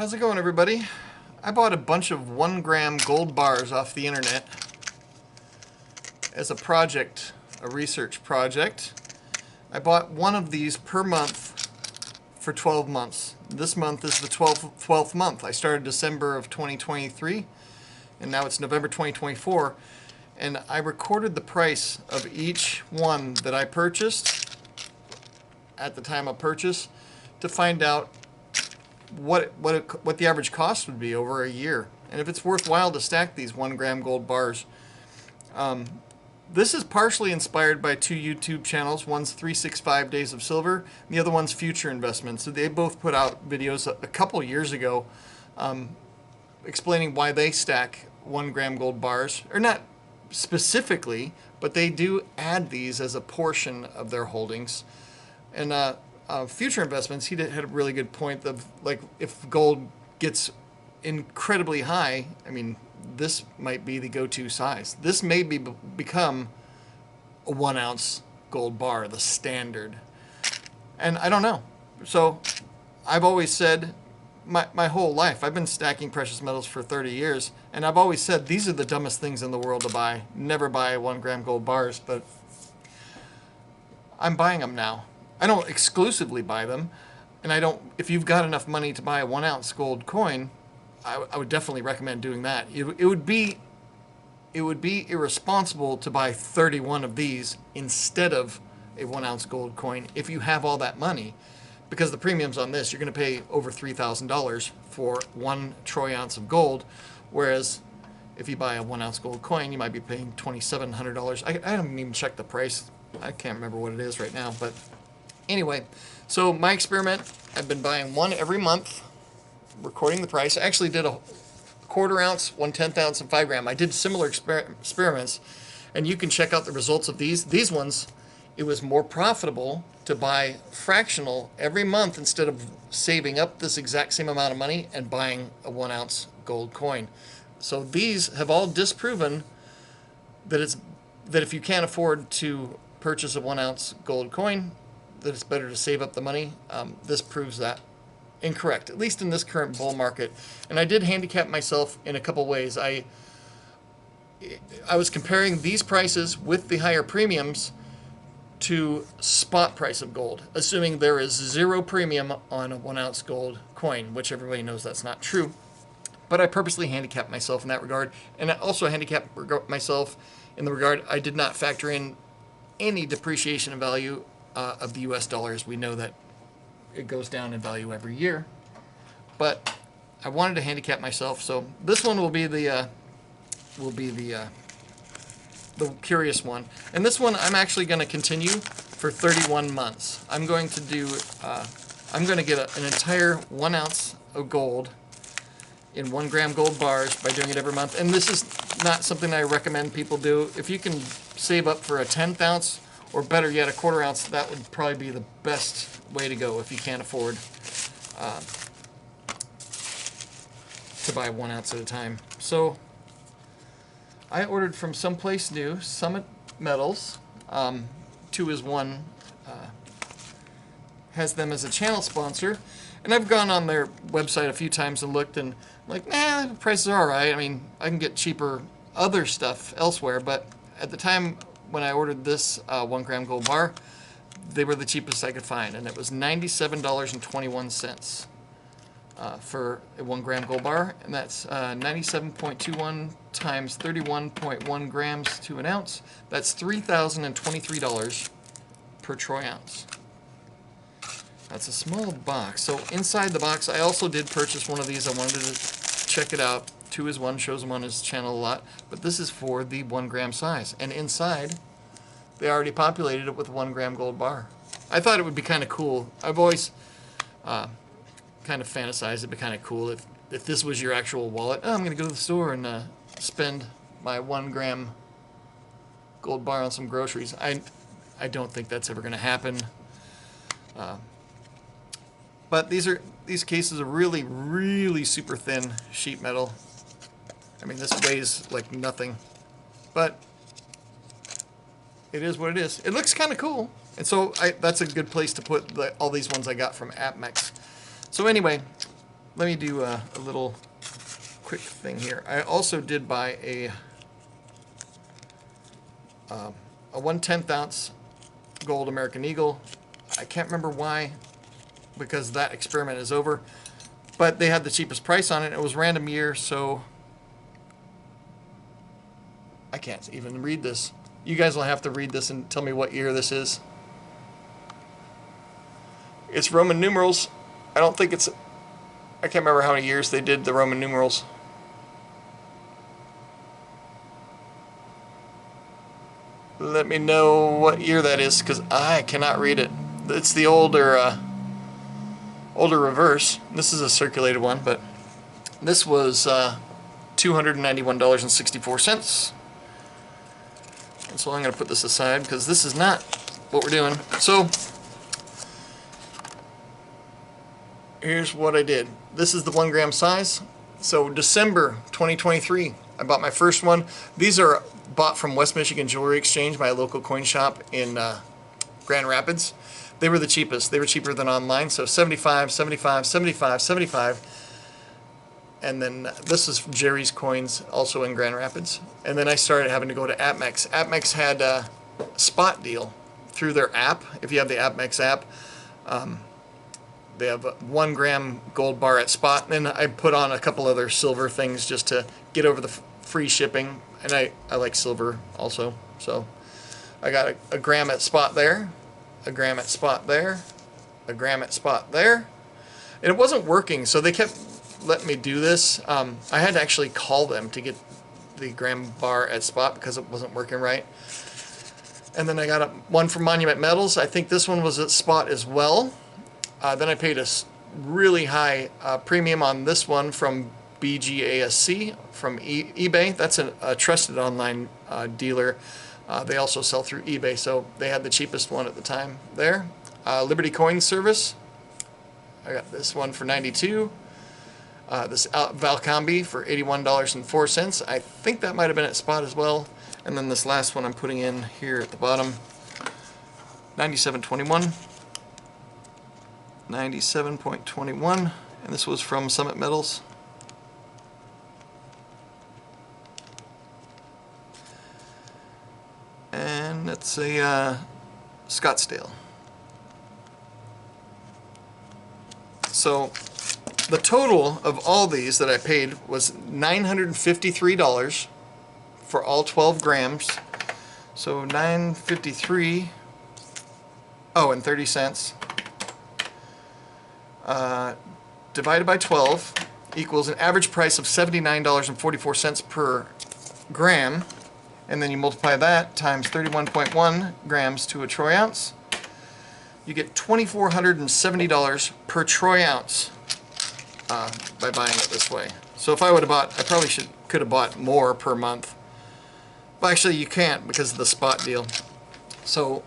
How's it going, everybody? I bought a bunch of 1-gram gold bars off the internet as a project, a research project. I bought one of these per month for 12 months. This month is the 12th month. I started December of 2023 and now it's November 2024, and I recorded the price of each one that I purchased at the time of purchase to find out what the average cost would be over a year, and if it's worthwhile to stack these 1-gram gold bars. This is partially inspired by two YouTube channels. One's 365 Days of Silver, and the other one's Future Investments. So they both put out videos a couple years ago explaining why they stack 1-gram gold bars, or not specifically, but they do add these as a portion of their holdings. And Future Investments, he had a really good point of, like, if gold gets incredibly high, I mean, this might be the go-to size. This may become a 1-ounce gold bar, the standard. And I don't know. So I've always said, my whole life, I've been stacking precious metals for 30 years, and I've always said these are the dumbest things in the world to buy. Never buy 1-gram gold bars, but I'm buying them now. I don't exclusively buy them, and I don't. If you've got enough money to buy a 1-ounce gold coin, I would definitely recommend doing that. It would be irresponsible to buy 31 of these instead of a 1-ounce gold coin if you have all that money, because the premiums on this, you're going to pay over $3,000 for 1 troy ounce of gold, whereas if you buy a 1-ounce gold coin, you might be paying $2,700. I haven't even checked the price. I can't remember what it is right now, but anyway, so my experiment, I've been buying one every month, recording the price. I actually did a 1/4 ounce, 1/10 ounce, and 5 gram. I did similar experiments, and you can check out the results of these. These ones, it was more profitable to buy fractional every month instead of saving up this exact same amount of money and buying a 1-ounce gold coin. So these have all disproven that if you can't afford to purchase a 1-ounce gold coin, that it's better to save up the money. This proves that incorrect, at least in this current bull market. And I did handicap myself in a couple ways. I was comparing these prices with the higher premiums to spot price of gold, assuming there is 0 premium on a 1-ounce gold coin, which everybody knows that's not true. But I purposely handicapped myself in that regard, and I also handicapped myself in the regard I did not factor in any depreciation in value of the US dollars. We know that it goes down in value every year, but I wanted to handicap myself. So this one will be the curious one, and this one I'm actually going to continue for 31 months. I'm going to do I'm going to get an entire 1 ounce of gold in 1-gram gold bars by doing it every month. And this is not something I recommend people do. If you can save up for a 1/10 ounce, or better yet, a 1/4 ounce, that would probably be the best way to go if you can't afford to buy 1 ounce at a time. So I ordered from someplace new, Summit Metals. 2is1 has them as a channel sponsor, and I've gone on their website a few times and looked, and like, the prices are alright. I mean, I can get cheaper other stuff elsewhere, but at the time when I ordered this 1-gram gold bar, they were the cheapest I could find, and it was $97.21 for a 1-gram gold bar, and that's 97.21 times 31.1 grams to an ounce. That's $3,023 per troy ounce. That's a small box. So inside the box, I also did purchase one of these. I wanted to check it out. 2is1 shows them on his channel a lot, but this is for the 1-gram size, and inside they already populated it with a 1-gram gold bar. I thought it would be kind of cool. I've always kind of fantasized it'd be kind of cool if this was your actual wallet. I'm going to go to the store and spend my 1-gram gold bar on some groceries. I don't think that's ever going to happen. But these cases are really, really super thin sheet metal. I mean, this weighs like nothing, but it is what it is. It looks kind of cool, and so that's a good place to put all these ones I got from AppMex. So anyway, let me do a little quick thing here. I also did buy a 1/10 ounce gold American Eagle. I can't remember why, because that experiment is over. But they had the cheapest price on it. It was random year, so I can't even read this. You guys will have to read this and tell me what year this is. It's Roman numerals. I don't think it's... I can't remember how many years they did the Roman numerals. Let me know what year that is, because I cannot read it. It's the older reverse. This is a circulated one, but this was $291.64. And so I'm going to put this aside because this is not what we're doing. So here's what I did. This is the 1 gram size. So December 2023, I bought my first one. These are bought from West Michigan Jewelry Exchange, my local coin shop in Grand Rapids. They were the cheapest. They were cheaper than online. So 75, 75, 75, 75. And then this is Jerry's Coins, also in Grand Rapids. And then I started having to go to AppMex. AppMex had a spot deal through their app. If you have the AppMex app, they have a 1 gram gold bar at spot. And then I put on a couple other silver things just to get over the free shipping. And I like silver also. So I got a gram at spot there, a gram at spot there, a gram at spot there. And it wasn't working, so they kept letting me do this. I had to actually call them to get the gram bar at spot because it wasn't working right. And then I got one from Monument Metals. I think this one was at spot as well. Then I paid a really high premium on this one from BGASC from eBay. That's a trusted online dealer. They also sell through eBay, so they had the cheapest one at the time there. Liberty Coin Service. I got this one for $92. This Valcambi for $81.04. I think that might have been at spot as well. And then this last one I'm putting in here at the bottom, $97.21. $97.21. And this was from Summit Metals. And that's a Scottsdale. So the total of all these that I paid was $953 for all 12 grams. So $953, oh, and 30 cents. Divided by 12 equals an average price of $79.44 per gram. And then you multiply that times 31.1 grams to a troy ounce. You get $2,470 per troy ounce by buying it this way. So if I would have bought, I probably could have bought more per month. Well, actually you can't because of the spot deal. So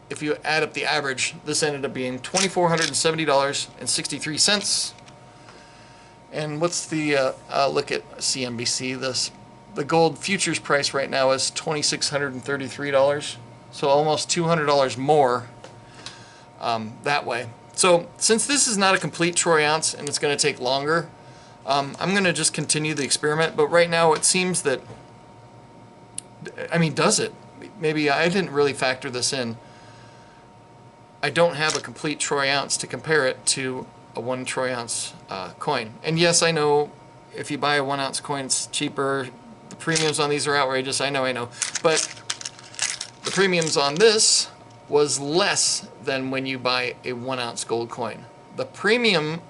if you add up the average, this ended up being $2,470.63. And what's the, look at CNBC, the gold futures price right now is $2,633. So almost $200 more that way. So since this is not a complete troy ounce and it's going to take longer, I'm going to just continue the experiment. But right now it seems that, I mean, does it? Maybe I didn't really factor this in. I don't have a complete troy ounce to compare it to a 1 troy ounce coin. And yes, I know if you buy a 1 ounce coin, it's cheaper. The premiums on these are outrageous. I know. But the premiums on this was less than when you buy a 1 ounce gold coin. The premium,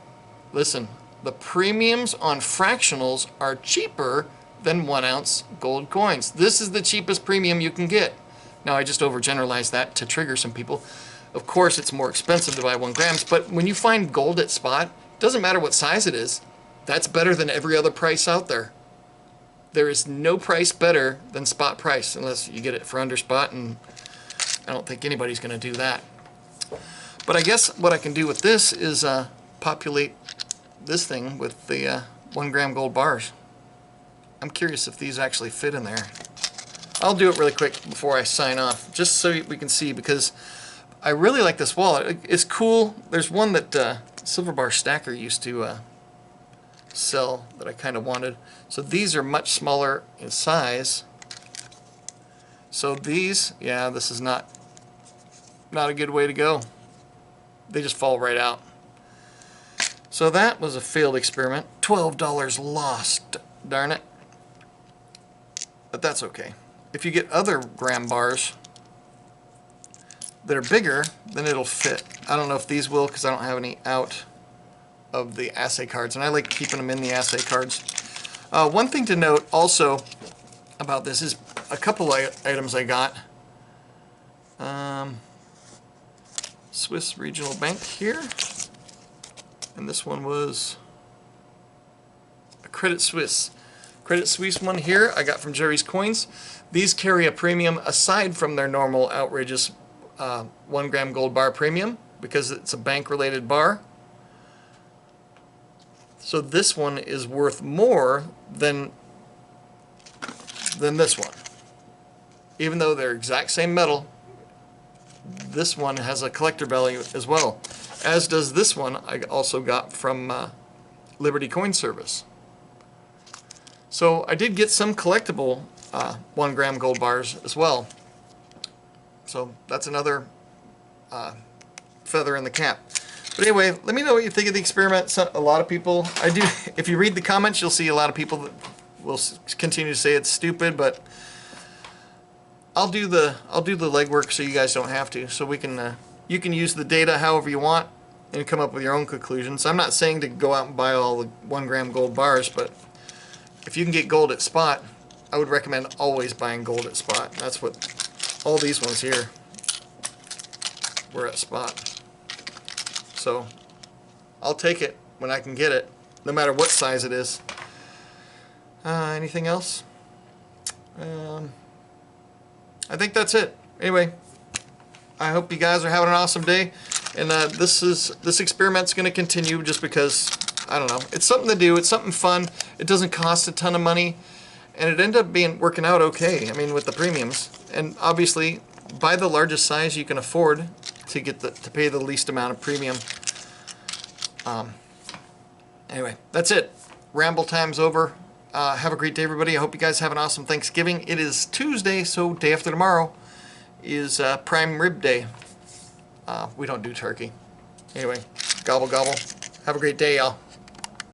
listen, the premiums on fractionals are cheaper than 1 ounce gold coins. This is the cheapest premium you can get. Now I just overgeneralized that to trigger some people. Of course it's more expensive to buy 1 grams, but when you find gold at spot, it doesn't matter what size it is, that's better than every other price out there. There is no price better than spot price unless you get it for under spot, and I don't think anybody's going to do that. But I guess what I can do with this is populate this thing with the 1 gram gold bars. I'm curious if these actually fit in there. I'll do it really quick before I sign off, just so we can see, because I really like this wallet. It's cool. There's one that silver bar stacker used to sell that I kind of wanted. So these are much smaller in size. So these, yeah, this is not a good way to go. They just fall right out. So that was a failed experiment. $12 lost, darn it. But that's okay. If you get other gram bars that are bigger, then it'll fit. I don't know if these will because I don't have any out of the assay cards, and I like keeping them in the assay cards. One thing to note also about this is a couple items I got. Swiss Regional Bank here, and this one was a Credit Suisse. Credit Suisse one here I got from Jerry's Coins. These carry a premium aside from their normal outrageous 1 gram gold bar premium because it's a bank related bar. So this one is worth more than this one. Even though they're exact same metal, this one has a collector value as well. As does this one I also got from Liberty Coin Service. So I did get some collectible 1 gram gold bars as well. So that's another feather in the cap. But anyway, let me know what you think of the experiment. A lot of people, if you read the comments, you'll see a lot of people that will continue to say it's stupid, but I'll do the legwork so you guys don't have to. So we can you can use the data however you want and come up with your own conclusions. I'm not saying to go out and buy all the 1 gram gold bars, but if you can get gold at spot, I would recommend always buying gold at spot. That's what all these ones here were at spot. So I'll take it when I can get it, no matter what size it is. Anything else? I think that's it. Anyway, I hope you guys are having an awesome day. And this experiment's going to continue just because, I don't know, it's something to do. It's something fun. It doesn't cost a ton of money, and it ended up working out okay. I mean, with the premiums, and obviously, buy the largest size you can afford to get to pay the least amount of premium. Anyway, that's it. Ramble time's over. Have a great day, everybody. I hope you guys have an awesome Thanksgiving. It is Tuesday, so day after tomorrow is prime rib day. We don't do turkey. Anyway, gobble gobble. Have a great day, y'all.